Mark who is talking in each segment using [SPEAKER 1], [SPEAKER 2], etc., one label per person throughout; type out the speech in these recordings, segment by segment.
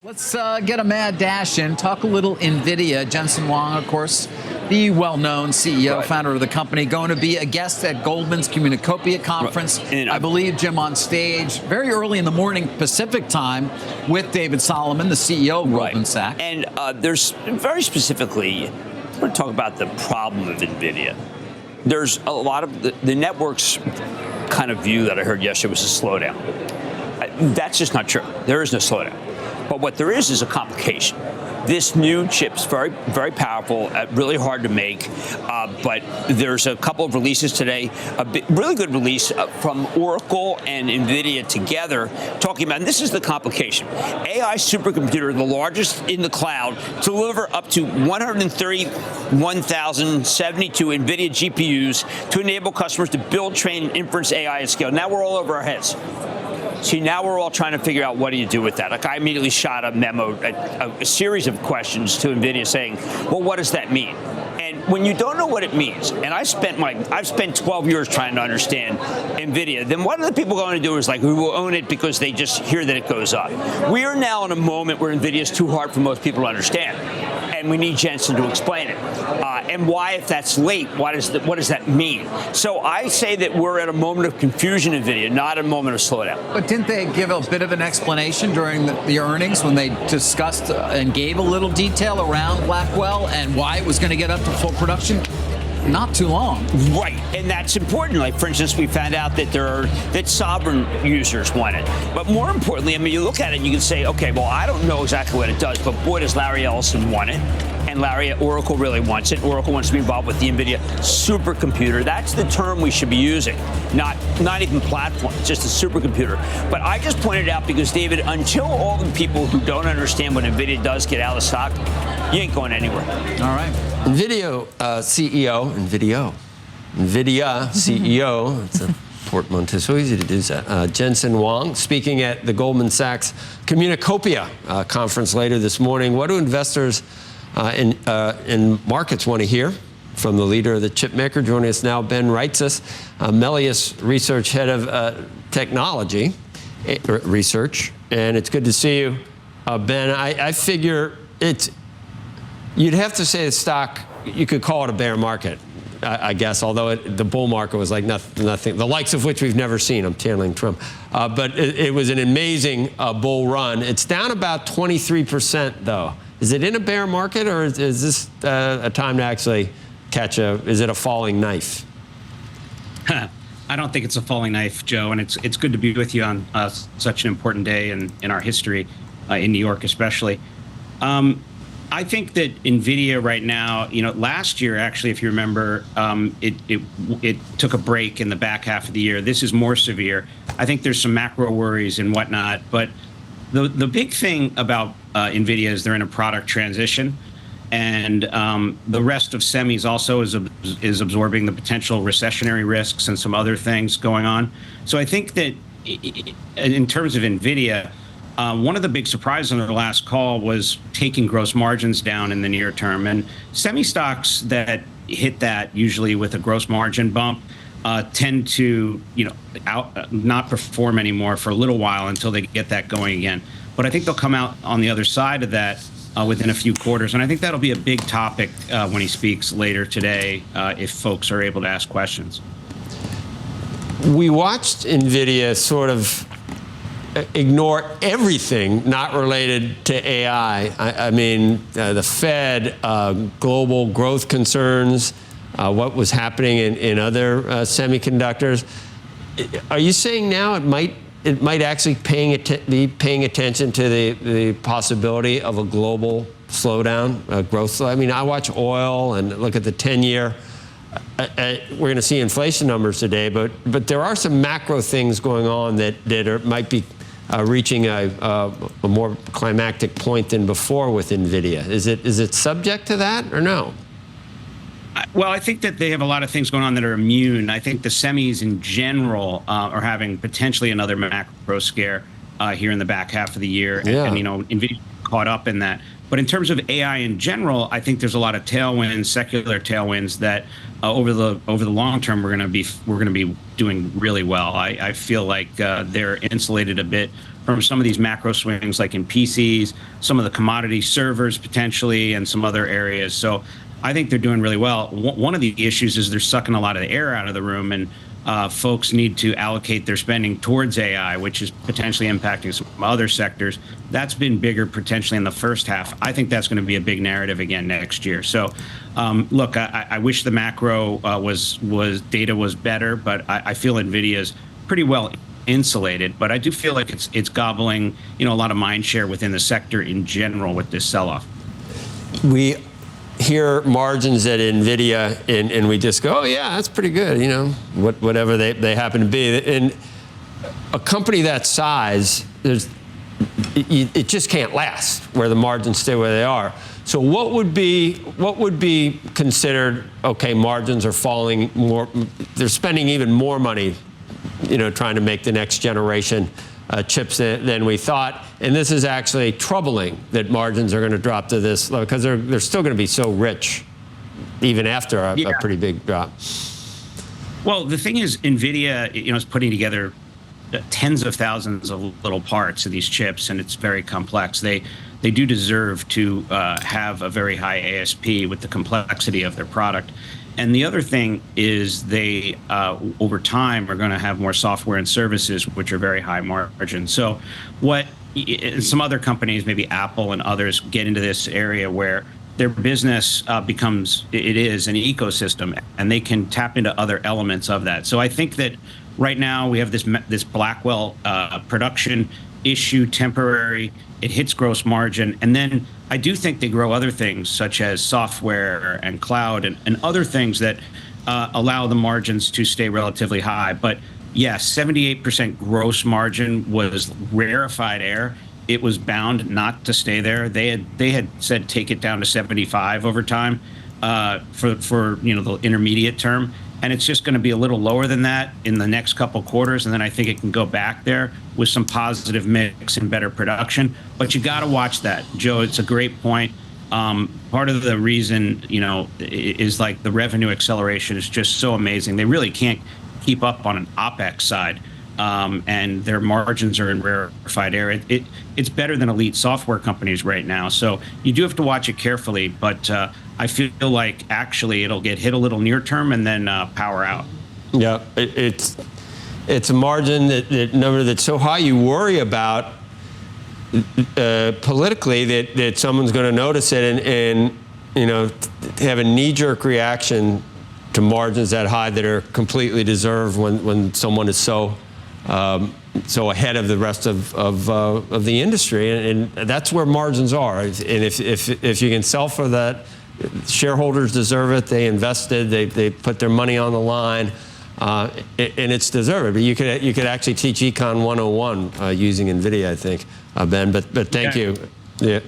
[SPEAKER 1] Let's get a mad dash in, talk a little NVIDIA. Jensen Huang, of course, the well-known CEO, founder of the company, going to be a guest at Goldman's Communacopia conference. I believe, Jim, on stage very early in the morning Pacific time with David Solomon, the CEO of Goldman Sachs.
[SPEAKER 2] And there's very specifically, I want to talk about the problem of NVIDIA. There's a lot of the network's kind of view that I heard yesterday was a slowdown. That's just not true. There is no slowdown. But what there is a complication. This new chip's very, very powerful, really hard to make. But there's a couple of releases today, really good release from Oracle and NVIDIA together, talking about, and this is the complication, AI supercomputer, the largest in the cloud, to deliver up to 131,072 NVIDIA GPUs to enable customers to build, train, and inference AI at scale. Now we're all over our heads. See, now we're all trying to figure out what do you do with that. Like, I immediately shot a memo, a series of questions to NVIDIA saying, well, what does that mean? And when you don't know what it means, and I've spent 12 years trying to understand NVIDIA, then what are the people going to do is like, we will own it because they just hear that it goes up. We are now in a moment where NVIDIA is too hard for most people to understand. And we need Jensen to explain it. And why, if that's late, what does that mean? So I say that we're at a moment of confusion in NVIDIA, not a moment of slowdown.
[SPEAKER 1] But didn't they give a bit of an explanation during the earnings when they discussed and gave a little detail around Blackwell and why it was going to get up to full production? Not too long.
[SPEAKER 2] Right, and that's important. Like, for instance, we found out that sovereign users want it. But more importantly, I mean, you look at it and you can say, okay, well, I don't know exactly what it does, but boy, does Larry Ellison want it. And Larry at Oracle really wants it. Oracle wants to be involved with the NVIDIA supercomputer. That's the term we should be using, not even platform, just a supercomputer. But I just pointed out because, David, until all the people who don't understand what NVIDIA does get out of stock, you ain't going anywhere.
[SPEAKER 1] All right.
[SPEAKER 3] NVIDIA CEO, it's a portmanteau, so easy to do that. Jensen Huang speaking at the Goldman Sachs Communacopia conference later this morning. What do investors in markets want to hear from the leader of the chip maker? Joining us now, Ben Reitzes, Melius Research Head of Technology Research. And it's good to see you, Ben. I figure you'd have to say the stock, you could call it a bear market, I guess, although the bull market was like nothing, the likes of which we've never seen. I'm channeling Trump. But it was an amazing bull run. It's down about 23%, though. Is it in a bear market, or is this a time to actually is it a falling knife?
[SPEAKER 4] I don't think it's a falling knife, Joe, and it's good to be with you on such an important day in our history, in New York especially. I think that NVIDIA right now, last year, actually, if you remember, it took a break in the back half of the year. This is more severe. I think there's some macro worries and whatnot, but the big thing about NVIDIA is they're in a product transition, and the rest of semis also is absorbing the potential recessionary risks and some other things going on. So I think that in terms of NVIDIA, one of the big surprises on the last call was taking gross margins down in the near term. And semi stocks that hit that usually with a gross margin bump tend to not perform anymore for a little while until they get that going again. But I think they'll come out on the other side of that within a few quarters. And I think that'll be a big topic when he speaks later today, if folks are able to ask questions.
[SPEAKER 3] We watched NVIDIA sort of ignore everything not related to AI. I mean, the Fed, global growth concerns, what was happening in other semiconductors. Are you saying now it might actually be paying attention to the possibility of a global slowdown, growth? I mean, I watch oil and look at the 10-year. We're going to see inflation numbers today, but there are some macro things going on that might be reaching a more climactic point than before with NVIDIA. Is it subject to that or no?
[SPEAKER 4] Well, I think that they have a lot of things going on that are immune. I think the semis in general are having potentially another macro scare here in the back half of the year.
[SPEAKER 3] Yeah.
[SPEAKER 4] And NVIDIA caught up in that. But in terms of AI in general, I think there's a lot of tailwinds, secular tailwinds that over the long term we're going to be doing really well. I feel like they're insulated a bit from some of these macro swings, like in PCs, some of the commodity servers potentially, and some other areas. So I think they're doing really well. One of the issues is they're sucking a lot of the air out of the room, and folks need to allocate their spending towards AI, which is potentially impacting some other sectors. That's been bigger potentially in the first half. I think that's going to be a big narrative again next year. So, look, I wish the macro data was better, but I feel NVIDIA's pretty well insulated. But I do feel like it's gobbling, a lot of mind share within the sector in general with this sell-off.
[SPEAKER 3] We hear margins at NVIDIA, and we just go, oh, yeah, that's pretty good, whatever they happen to be. In a company that size, it just can't last where the margins stay where they are. So what would be considered, okay, margins are falling more, they're spending even more money, trying to make the next generation chips than we thought, and this is actually troubling that margins are going to drop to this level because they're still going to be so rich even after a pretty big drop.
[SPEAKER 4] Well, the thing is, NVIDIA, is putting together tens of thousands of little parts of these chips, and it's very complex. They do deserve to have a very high ASP with the complexity of their product. And the other thing is they, over time, are going to have more software and services, which are very high margin. So what some other companies, maybe Apple and others, get into this area where their business becomes, it is an ecosystem, and they can tap into other elements of that. So I think that right now we have this Blackwell production issue, temporary. It hits gross margin, and then I do think they grow other things such as software and cloud and other things that allow the margins to stay relatively high. But yes, 78% gross margin was rarefied air. It was bound not to stay there. They had said take it down to 75 over time for the intermediate term. And it's just going to be a little lower than that in the next couple quarters. And then I think it can go back there with some positive mix and better production. But you got to watch that, Joe. It's a great point. Part of the reason, is like the revenue acceleration is just so amazing. They really can't keep up on an OpEx side. And their margins are in rarefied air. It's better than elite software companies right now. So you do have to watch it carefully. But I feel like actually it'll get hit a little near term and then power out. Yeah,
[SPEAKER 3] it's a margin that number that's so high you worry about politically that someone's going to notice it and have a knee-jerk reaction to margins that high that are completely deserved when someone is so ahead of the rest of the industry, and that's where margins are. And if you can sell for that, shareholders deserve it. They invested. They put their money on the line, and it's deserved. But you could actually teach Econ 101 using NVIDIA, I think, Ben. But thank you. Yeah,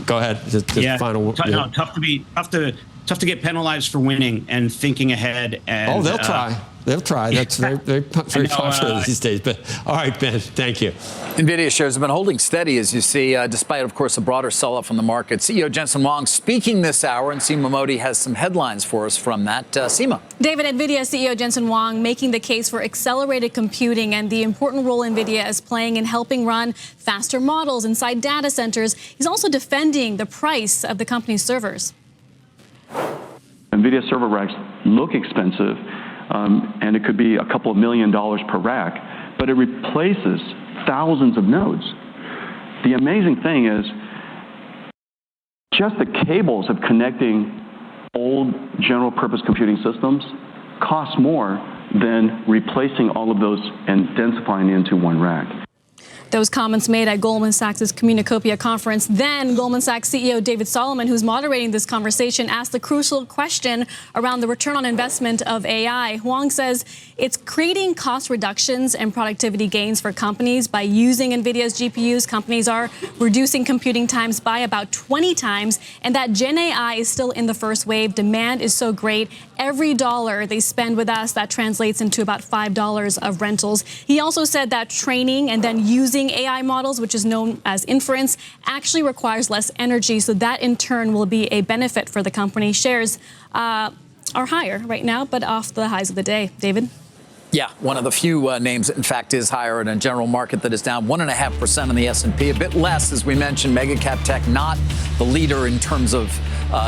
[SPEAKER 3] go ahead. Just final.
[SPEAKER 4] No, tough to get penalized for winning and thinking ahead. And
[SPEAKER 3] they'll try. They'll try. That's very popular these days. But all right, Ben, thank you.
[SPEAKER 1] NVIDIA shares have been holding steady, as you see, despite, of course, a broader sell-off on the market. CEO Jensen Huang speaking this hour, and Seema Modi has some headlines for us from that. Seema.
[SPEAKER 5] David, NVIDIA CEO Jensen Huang making the case for accelerated computing and the important role NVIDIA is playing in helping run faster models inside data centers. He's also defending the price of the company's servers.
[SPEAKER 6] NVIDIA server racks look expensive, and it could be a couple of $1 million per rack, but it replaces thousands of nodes. The amazing thing is just the cables of connecting old general purpose computing systems cost more than replacing all of those and densifying into one rack.
[SPEAKER 5] Those comments made at Goldman Sachs' Communacopia conference. Then Goldman Sachs CEO David Solomon, who's moderating this conversation, asked the crucial question around the return on investment of AI. Huang says it's creating cost reductions and productivity gains for companies by using NVIDIA's GPUs. Companies are reducing computing times by about 20 times, and that Gen AI is still in the first wave. Demand is so great. Every dollar they spend with us, that translates into about $5 of rentals. He also said that training and then using AI models, which is known as inference, actually requires less energy. So that in turn will be a benefit for the company. Shares are higher right now, but off the highs of the day. David?
[SPEAKER 1] Yeah, one of the few names that, in fact, is higher in a general market that is down 1.5% on the S&P. A bit less, as we mentioned, mega cap tech not the leader in terms of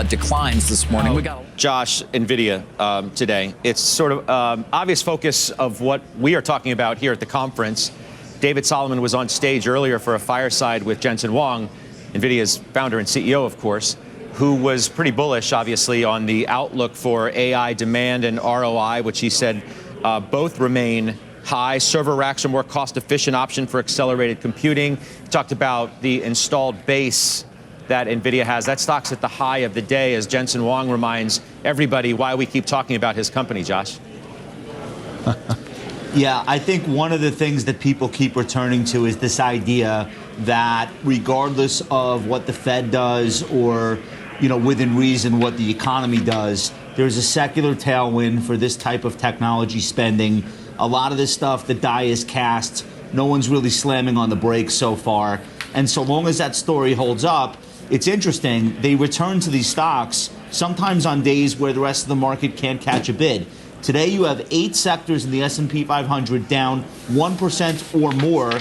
[SPEAKER 1] declines this morning. We got
[SPEAKER 7] Josh, NVIDIA today. It's sort of obvious focus of what we are talking about here at the conference. David Solomon was on stage earlier for a fireside with Jensen Huang, NVIDIA's founder and CEO, of course, who was pretty bullish, obviously, on the outlook for AI demand and ROI, which he said both remain high. Server racks are more cost-efficient option for accelerated computing. He talked about the installed base that NVIDIA has. That stock's at the high of the day, as Jensen Huang reminds everybody why we keep talking about his company, Josh.
[SPEAKER 8] Yeah, I think one of the things that people keep returning to is this idea that regardless of what the Fed does or, within reason what the economy does, there's a secular tailwind for this type of technology spending. A lot of this stuff, the die is cast. No one's really slamming on the brakes so far. And so long as that story holds up, it's interesting. They return to these stocks sometimes on days where the rest of the market can't catch a bid. Today, you have 8 sectors in the S&P 500 down 1% or more.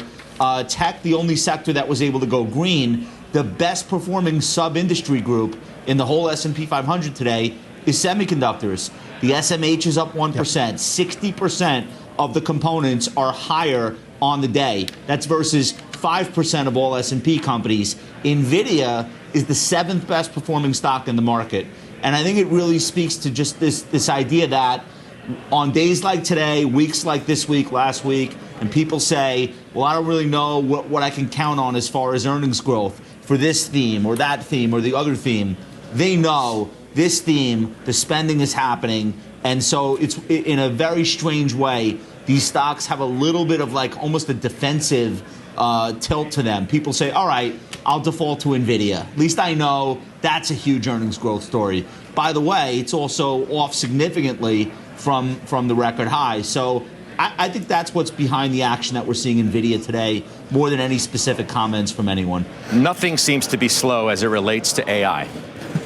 [SPEAKER 8] Tech, the only sector that was able to go green. The best performing sub-industry group in the whole S&P 500 today is semiconductors. The SMH is up 1%. 60% of the components are higher on the day. That's versus 5% of all S&P companies. NVIDIA is the 7th best performing stock in the market. And I think it really speaks to just this idea that on days like today, weeks like this week, last week, and people say, well, I don't really know what I can count on as far as earnings growth for this theme or that theme or the other theme. They know this theme, the spending is happening. And so it's in a very strange way, these stocks have a little bit of like almost a defensive tilt to them. People say, all right, I'll default to NVIDIA. At least I know that's a huge earnings growth story. By the way, it's also off significantly from the record high. So I think that's what's behind the action that we're seeing in NVIDIA today, more than any specific comments from anyone.
[SPEAKER 7] Nothing seems to be slow as it relates to AI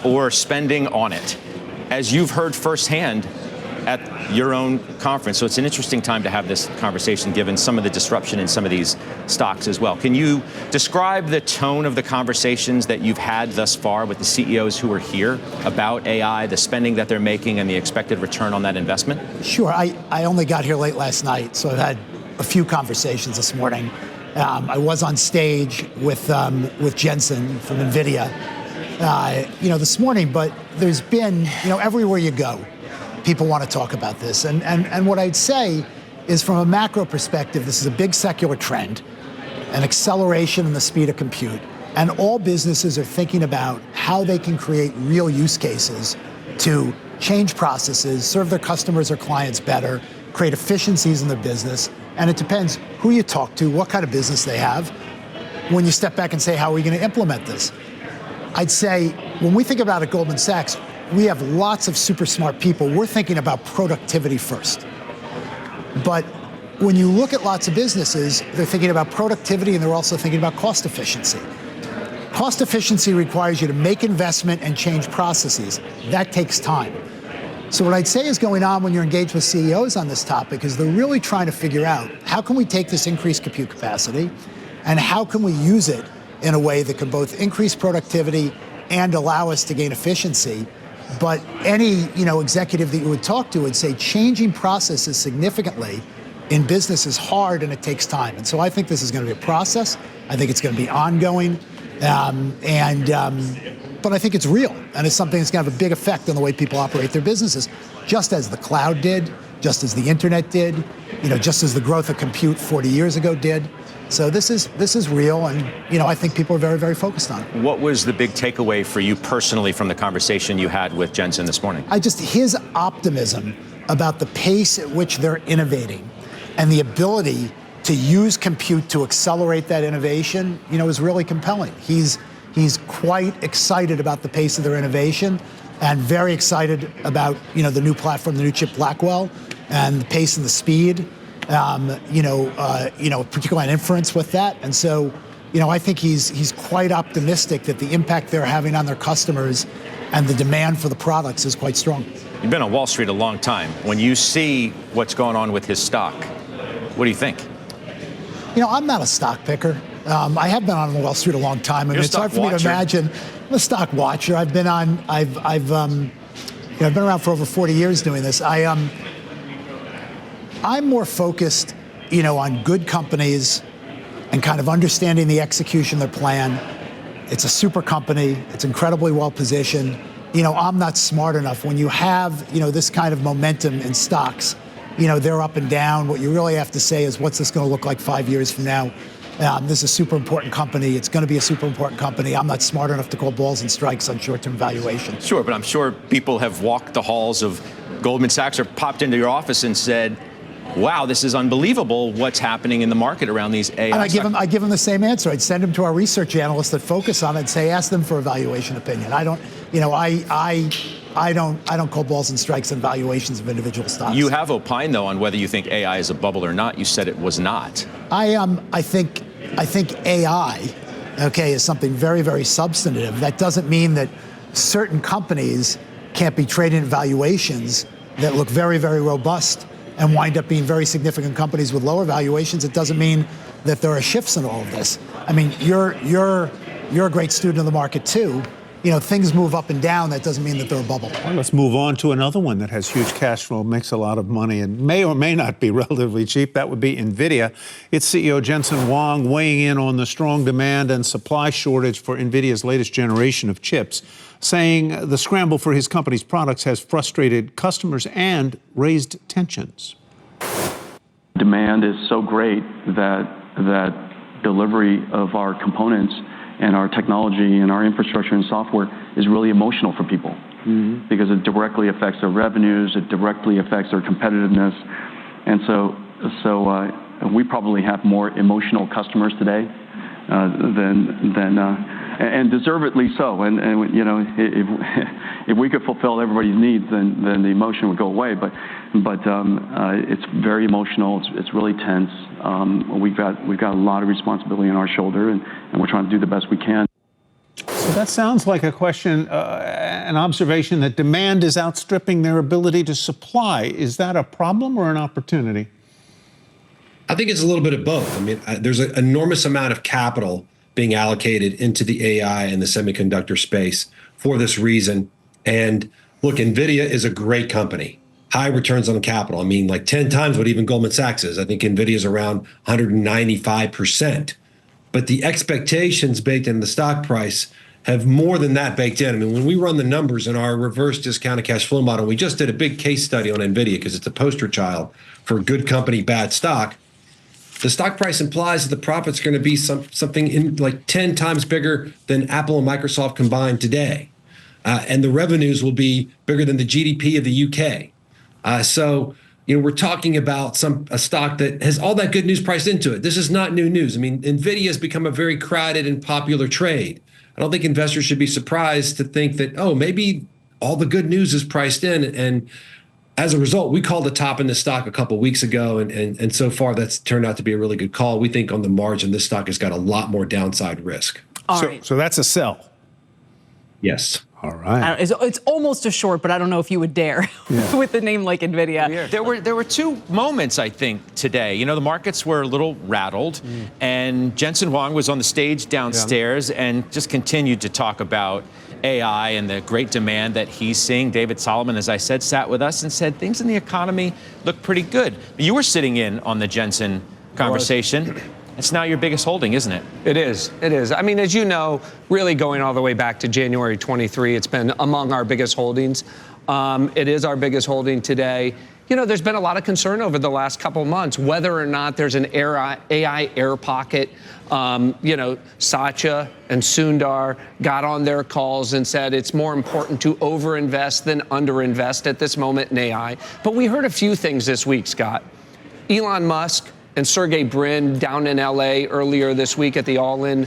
[SPEAKER 7] or spending on it, as you've heard firsthand at your own conference. So it's an interesting time to have this conversation given some of the disruption in some of these stocks as well. Can you describe the tone of the conversations that you've had thus far with the CEOs who are here about AI, the spending that they're making and the expected return on that investment?
[SPEAKER 9] Sure. I only got here late last night, so I've had a few conversations this morning. I was on stage with Jensen from NVIDIA, this morning, but there's been, everywhere you go, people want to talk about this. And what I'd say is from a macro perspective, this is a big secular trend, an acceleration in the speed of compute. And all businesses are thinking about how they can create real use cases to change processes, serve their customers or clients better, create efficiencies in their business. And it depends who you talk to, what kind of business they have. When you step back and say, how are we going to implement this? I'd say when we think about it at Goldman Sachs, we have lots of super smart people. We're thinking about productivity first. But when you look at lots of businesses, they're thinking about productivity and they're also thinking about cost efficiency. Cost efficiency requires you to make investment and change processes. That takes time. So what I'd say is going on when you're engaged with CEOs on this topic is they're really trying to figure out how can we take this increased compute capacity and how can we use it in a way that can both increase productivity and allow us to gain efficiency. But any executive that you would talk to would say changing processes significantly in business is hard and it takes time. And so I think this is going to be a process. I think it's going to be ongoing. But I think it's real. And it's something that's going to have a big effect on the way people operate their businesses, just as the cloud did, just as the internet did, just as the growth of compute 40 years ago did. So this is real, and I think people are very, very focused on it.
[SPEAKER 7] What was the big takeaway for you personally from the conversation you had with Jensen this morning?
[SPEAKER 9] His optimism about the pace at which they're innovating and the ability to use compute to accelerate that innovation, is really compelling. He's quite excited about the pace of their innovation and very excited about, the new platform, the new chip Blackwell, and the pace and the speed. Particularly on inference with that. And so, I think he's quite optimistic that the impact they're having on their customers and the demand for the products is quite strong.
[SPEAKER 7] You've been on Wall Street a long time. When you see what's going on with his stock, what do you think?
[SPEAKER 9] I'm not a stock picker. I have been on Wall Street a long time. I mean, it's hard for me to imagine. I'm a stock watcher. I've been around for over 40 years doing this. I'm more focused, on good companies and kind of understanding the execution of their plan. It's a super company. It's incredibly well positioned. I'm not smart enough. When you have, this kind of momentum in stocks, they're up and down. What you really have to say is, what's this going to look like 5 years from now? This is a super important company. It's going to be a super important company. I'm not smart enough to call balls and strikes on short-term valuation.
[SPEAKER 7] Sure, but I'm sure people have walked the halls of Goldman Sachs or popped into your office and said, wow, this is unbelievable what's happening in the market around these AI.
[SPEAKER 9] And I give them the same answer. I'd send them to our research analysts that focus on it and say, ask them for a valuation opinion. I don't call balls and strikes on valuations of individual stocks.
[SPEAKER 7] You have opined, though, on whether you think AI is a bubble or not. You said it was not.
[SPEAKER 9] I think AI, is something very, very substantive. That doesn't mean that certain companies can't be traded at valuations that look very, very robust and wind up being very significant companies with lower valuations. It doesn't mean that there are shifts in all of this. I mean, you're a great student of the market too. Things move up and down. That doesn't mean that they're a bubble.
[SPEAKER 10] Well, let's move on to another one that has huge cash flow, makes a lot of money, and may or may not be relatively cheap. That would be NVIDIA. Its CEO Jensen Huang weighing in on the strong demand and supply shortage for NVIDIA's latest generation of chips, saying the scramble for his company's products has frustrated customers and raised tensions.
[SPEAKER 6] Demand is so great that delivery of our components and our technology and our infrastructure and software is really emotional for people, because it directly affects their revenues, it directly affects their competitiveness, and so we probably have more emotional customers today and deservedly so. And if we could fulfill everybody's needs, then the emotion would go away. But it's very emotional. It's really tense. We've got a lot of responsibility on our shoulder, and we're trying to do the best we can.
[SPEAKER 10] So that sounds like a question, an observation that demand is outstripping their ability to supply. Is that a problem or an opportunity?
[SPEAKER 11] I think it's a little bit of both. I mean, there's an enormous amount of capital being allocated into the AI and the semiconductor space for this reason. And look, NVIDIA is a great company. High returns on capital. I mean, like 10 times what even Goldman Sachs is. I think NVIDIA is around 195%. But the expectations baked in the stock price have more than that baked in. I mean, when we run the numbers in our reverse discounted cash flow model, we just did a big case study on NVIDIA because it's a poster child for good company, bad stock. The stock price implies that the profit's going to be something in like 10 times bigger than Apple and Microsoft combined today. And the revenues will be bigger than the GDP of the UK. So we're talking about a stock that has all that good news priced into it. This is not new news. I mean, NVIDIA has become a very crowded and popular trade. I don't think investors should be surprised to think that, maybe all the good news is priced in. And as a result, we called the top in the stock a couple of weeks ago, and so far that's turned out to be a really good call. We think on the margin, this stock has got a lot more downside risk.
[SPEAKER 10] So that's a sell.
[SPEAKER 11] Yes.
[SPEAKER 10] All right.
[SPEAKER 12] It's almost a short, but I don't know if you would dare with a name like NVIDIA.
[SPEAKER 7] There were two moments, I think, today. The markets were a little rattled, and Jensen Huang was on the stage downstairs and just continued to talk about AI and the great demand that he's seeing. David Solomon, as I said, sat with us and said things in the economy look pretty good. You were sitting in on the Jensen conversation. It's now your biggest holding, isn't it?
[SPEAKER 3] It is. It is. I mean, as you know, really going all the way back to January 23, it's been among our biggest holdings. It is our biggest holding today. There's been a lot of concern over the last couple of months whether or not there's an AI air pocket. Satya and Sundar got on their calls and said it's more important to overinvest than underinvest at this moment in AI. But we heard a few things this week, Scott. Elon Musk and Sergey Brin down in LA earlier this week at the All-In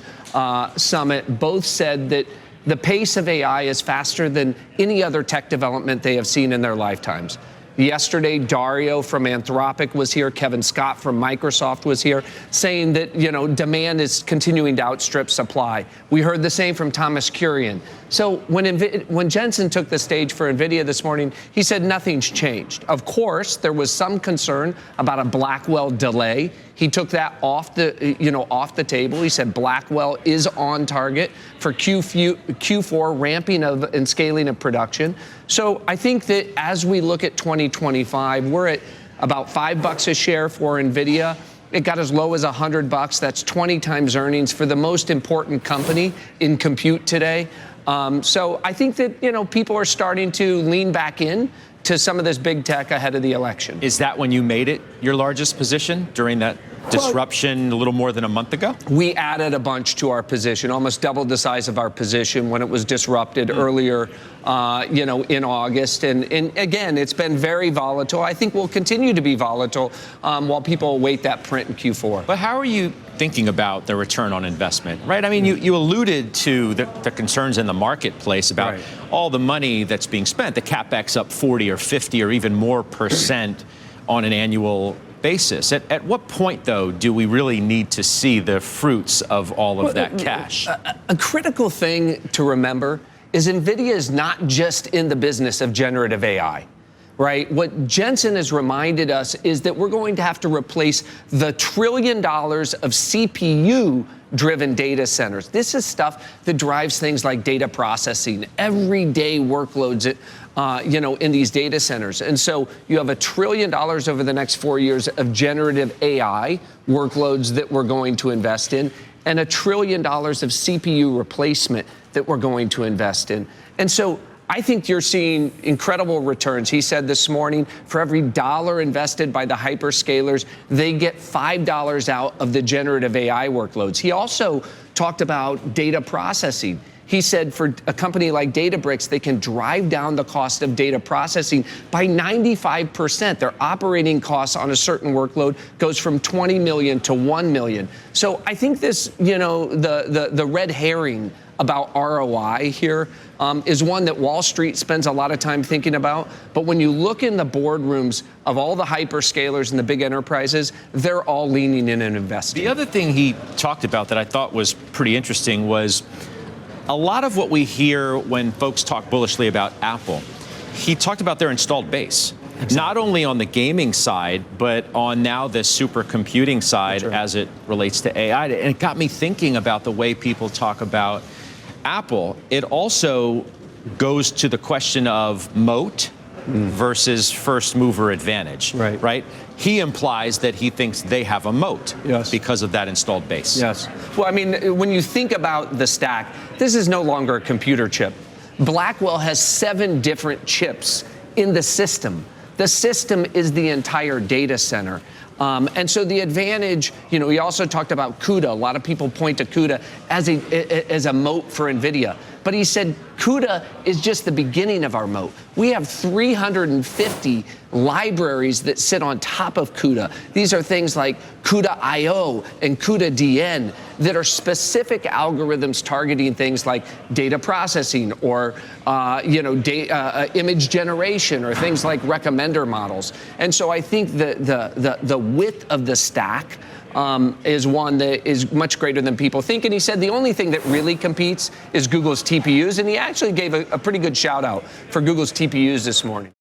[SPEAKER 3] Summit both said that the pace of AI is faster than any other tech development they have seen in their lifetimes.
[SPEAKER 13] Yesterday, Dario from Anthropic was here. Kevin Scott from Microsoft was here, saying that, demand is continuing to outstrip supply. We heard the same from Thomas Kurian. So when Jensen took the stage for NVIDIA this morning, he said nothing's changed. Of course, there was some concern about a Blackwell delay. He took that off the table. He said Blackwell is on target for Q4 ramping and scaling of production. So I think that as we look at 2025, we're at about $5 a share for NVIDIA. It got as low as $100. That's 20 times earnings for the most important company in compute today. So I think that, people are starting to lean back in to some of this big tech ahead of the election.
[SPEAKER 7] Is that when you made it your largest position during that disruption a little more than a month ago?
[SPEAKER 13] We added a bunch to our position, almost doubled the size of our position when it was disrupted earlier, in August. And again, it's been very volatile. I think we'll continue to be volatile while people await that print in Q4.
[SPEAKER 7] But how are you thinking about the return on investment, right? I mean, you alluded to the concerns in the marketplace about all the money that's being spent, the CapEx up 40 or 50 or even more % on an annual basis. At what point, though, do we really need to see the fruits of all of that cash?
[SPEAKER 13] A critical thing to remember is NVIDIA is not just in the business of generative AI. Right? What Jensen has reminded us is that we're going to have to replace the $1 trillion of CPU-driven data centers. This is stuff that drives things like data processing, everyday workloads, in these data centers. And so you have $1 trillion over the next 4 years of generative AI workloads that we're going to invest in, and $1 trillion of CPU replacement that we're going to invest in. And so I think you're seeing incredible returns. He said this morning, for every $1 invested by the hyperscalers, they get $5 out of the generative AI workloads. He also talked about data processing. He said for a company like Databricks, they can drive down the cost of data processing by 95%. Their operating costs on a certain workload goes from 20 million to 1 million. So I think this, the red herring about ROI here is one that Wall Street spends a lot of time thinking about. But when you look in the boardrooms of all the hyperscalers and the big enterprises, they're all leaning in and investing.
[SPEAKER 7] The other thing he talked about that I thought was pretty interesting was a lot of what we hear when folks talk bullishly about Apple. He talked about their installed base. Exactly. Not only on the gaming side, but on now the supercomputing side as it relates to AI. And it got me thinking about the way people talk about Apple. It also goes to the question of moat versus first mover advantage, right? He implies that he thinks they have a moat because of that installed base.
[SPEAKER 13] Yes. Well, I mean, when you think about the stack, this is no longer a computer chip. Blackwell has 7 different chips in the system. The system is the entire data center. And so the advantage, he also talked about CUDA. A lot of people point to CUDA as a moat for NVIDIA. But he said CUDA is just the beginning of our moat. We have 350 libraries that sit on top of CUDA. These are things like CUDA-IO and CUDA-DN that are specific algorithms targeting things like data processing or image generation or things like recommender models. And so I think the width of the stack is one that is much greater than people think. And he said the only thing that really competes is Google's TPUs. And he actually gave a pretty good shout out for Google's TPUs this morning.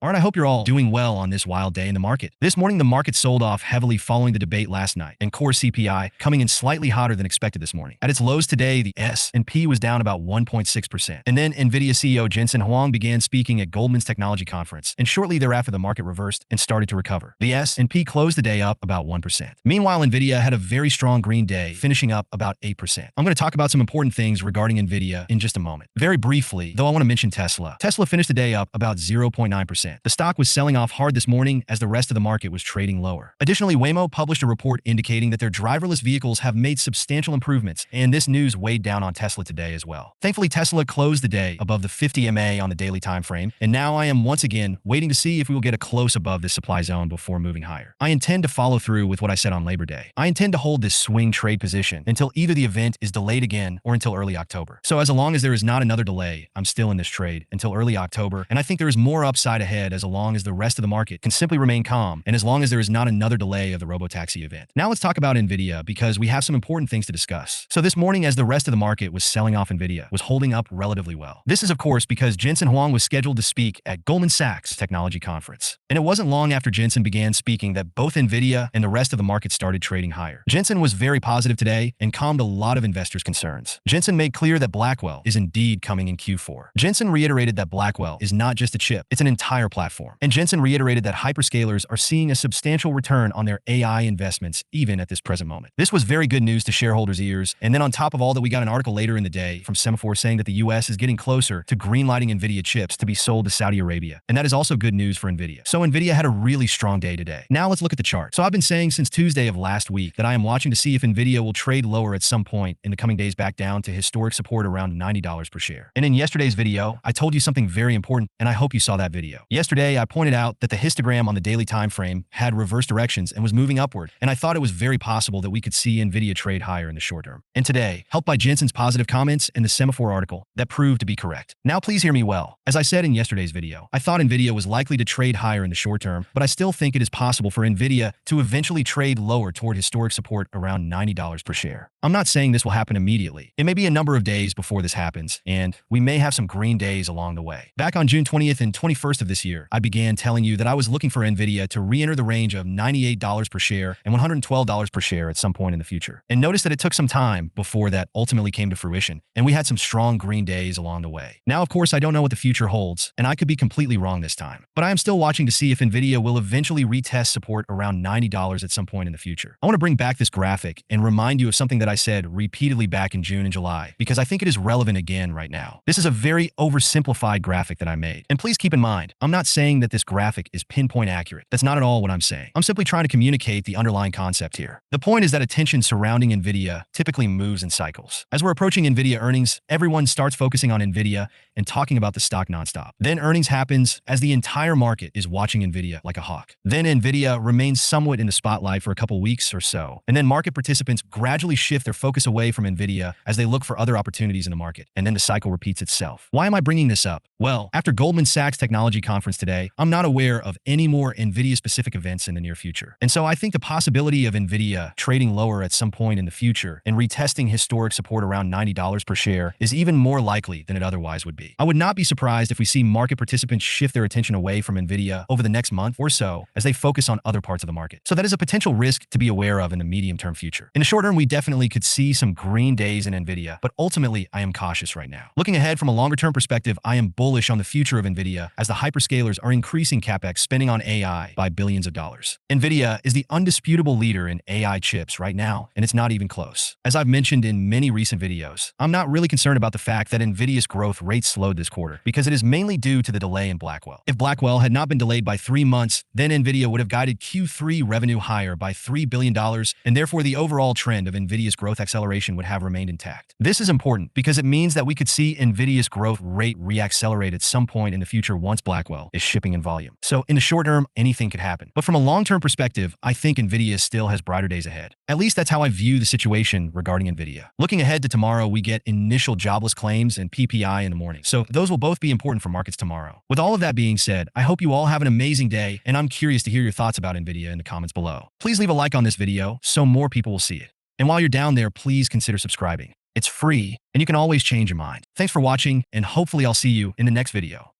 [SPEAKER 14] All right, I hope you're all doing well on this wild day in the market. This morning, the market sold off heavily following the debate last night, and Core CPI coming in slightly hotter than expected this morning. At its lows today, the S&P was down about 1.6%. And then NVIDIA CEO Jensen Huang began speaking at Goldman's technology conference, and shortly thereafter, the market reversed and started to recover. The S&P closed the day up about 1%. Meanwhile, NVIDIA had a very strong green day, finishing up about 8%. I'm going to talk about some important things regarding NVIDIA in just a moment. Very briefly, though, I want to mention Tesla. Tesla finished the day up about 0.9%. 5%. The stock was selling off hard this morning as the rest of the market was trading lower. Additionally, Waymo published a report indicating that their driverless vehicles have made substantial improvements, and this news weighed down on Tesla today as well. Thankfully, Tesla closed the day above the 50 MA on the daily time frame, and now I am once again waiting to see if we will get a close above this supply zone before moving higher. I intend to follow through with what I said on Labor Day. I intend to hold this swing trade position until either the event is delayed again or until early October. So as long as there is not another delay, I'm still in this trade until early October, and I think there is more upside ahead as long as the rest of the market can simply remain calm and as long as there is not another delay of the robotaxi event. Now let's talk about NVIDIA because we have some important things to discuss. So this morning, as the rest of the market was selling off NVIDIA, was holding up relatively well. This is of course because Jensen Huang was scheduled to speak at Goldman Sachs Technology Conference. And it wasn't long after Jensen began speaking that both NVIDIA and the rest of the market started trading higher. Jensen was very positive today and calmed a lot of investors' concerns. Jensen made clear that Blackwell is indeed coming in Q4. Jensen reiterated that Blackwell is not just a chip, it's an entire platform. And Jensen reiterated that hyperscalers are seeing a substantial return on their AI investments even at this present moment. This was very good news to shareholders' ears. And then on top of all that, we got an article later in the day from Semaphore saying that the US is getting closer to greenlighting NVIDIA chips to be sold to Saudi Arabia. And that is also good news for NVIDIA. So NVIDIA had a really strong day today. Now let's look at the chart. So I've been saying since Tuesday of last week that I am watching to see if NVIDIA will trade lower at some point in the coming days back down to historic support around $90 per share. And in yesterday's video, I told you something very important, and I hope you saw that video. Yesterday, I pointed out that the histogram on the daily time frame had reverse directions and was moving upward, and I thought it was very possible that we could see NVIDIA trade higher in the short term. And today, helped by Jensen's positive comments and the Semaphore article, that proved to be correct. Now please hear me well. As I said in yesterday's video, I thought NVIDIA was likely to trade higher in the short term, but I still think it is possible for NVIDIA to eventually trade lower toward historic support around $90 per share. I'm not saying this will happen immediately. It may be a number of days before this happens, and we may have some green days along the way. Back on June 20th and 21st of this year, I began telling you that I was looking for NVIDIA to re-enter the range of $98 per share and $112 per share at some point in the future. And notice that it took some time before that ultimately came to fruition, and we had some strong green days along the way. Now, of course, I don't know what the future holds, and I could be completely wrong this time. But I am still watching to see if NVIDIA will eventually retest support around $90 at some point in the future. I want to bring back this graphic and remind you of something that I said repeatedly back in June and July, because I think it is relevant again right now. This is a very oversimplified graphic that I made. And please keep in mind, I'm not saying that this graphic is pinpoint accurate. That's not at all what I'm saying. I'm simply trying to communicate the underlying concept here. The point is that attention surrounding NVIDIA typically moves in cycles. As we're approaching NVIDIA earnings, everyone starts focusing on NVIDIA and talking about the stock nonstop. Then earnings happens as the entire market is watching NVIDIA like a hawk. Then NVIDIA remains somewhat in the spotlight for a couple weeks or so. And then market participants gradually shift their focus away from NVIDIA as they look for other opportunities in the market. And then the cycle repeats itself. Why am I bringing this up? Well, after Goldman Sachs Technology Conference today, I'm not aware of any more NVIDIA-specific events in the near future. And so I think the possibility of NVIDIA trading lower at some point in the future and retesting historic support around $90 per share is even more likely than it otherwise would be. I would not be surprised if we see market participants shift their attention away from NVIDIA over the next month or so as they focus on other parts of the market. So that is a potential risk to be aware of in the medium-term future. In the short term, we definitely could see some green days in NVIDIA, but ultimately, I am cautious right now. Looking ahead from a longer-term perspective, I am bullish on the future of NVIDIA as the hyperscalers are increasing CapEx spending on AI by billions of dollars. NVIDIA is the undisputable leader in AI chips right now, and it's not even close. As I've mentioned in many recent videos, I'm not really concerned about the fact that NVIDIA's growth rate slowed this quarter because it is mainly due to the delay in Blackwell. If Blackwell had not been delayed by 3 months, then NVIDIA would have guided Q3 revenue higher by $3 billion, and therefore the overall trend of NVIDIA's growth acceleration would have remained intact. This is important because it means that we could see NVIDIA's growth rate reaccelerate at some point in the future once Blackwell is shipping in volume. So in the short term, anything could happen. But from a long-term perspective, I think NVIDIA still has brighter days ahead. At least that's how I view the situation regarding NVIDIA. Looking ahead to tomorrow, we get initial jobless claims and PPI in the morning. So those will both be important for markets tomorrow. With all of that being said, I hope you all have an amazing day, and I'm curious to hear your thoughts about NVIDIA in the comments below. Please leave a like on this video so more people will see it. And while you're down there, please consider subscribing. It's free, and you can always change your mind. Thanks for watching, and hopefully I'll see you in the next video.